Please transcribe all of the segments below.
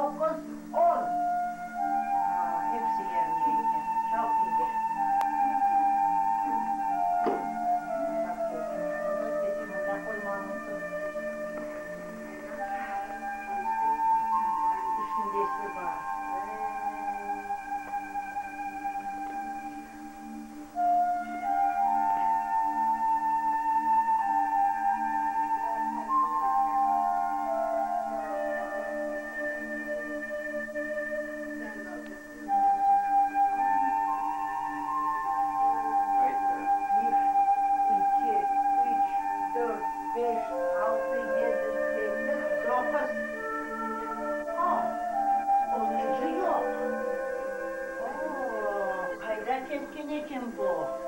9, 10. Hepsi yerindeyken. Çok iyi. Sesimi de koymamışsın. İçindesi var. Keskin bu.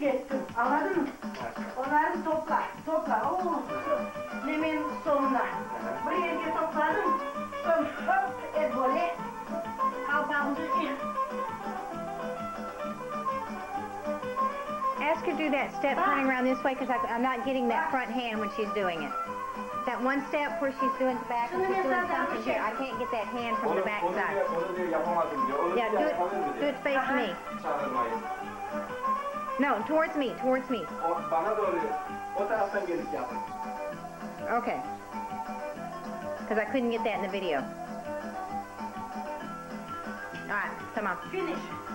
Ettim, anladın mı? Onları topla. Nemin sonuna. Buraya diye topladım. Hop, böyle. Kalpağımızı Ask her to do that step turning around this way because I'm not getting that front hand when she's doing it. That one step where she's doing the back and she's doing something here. I can't get that hand from the back side. Yeah, do it face me. No, towards me. Bana doğru. O taraftan gelip yapın. Okay. Because I couldn't get that in the video. All right, come on. Finish.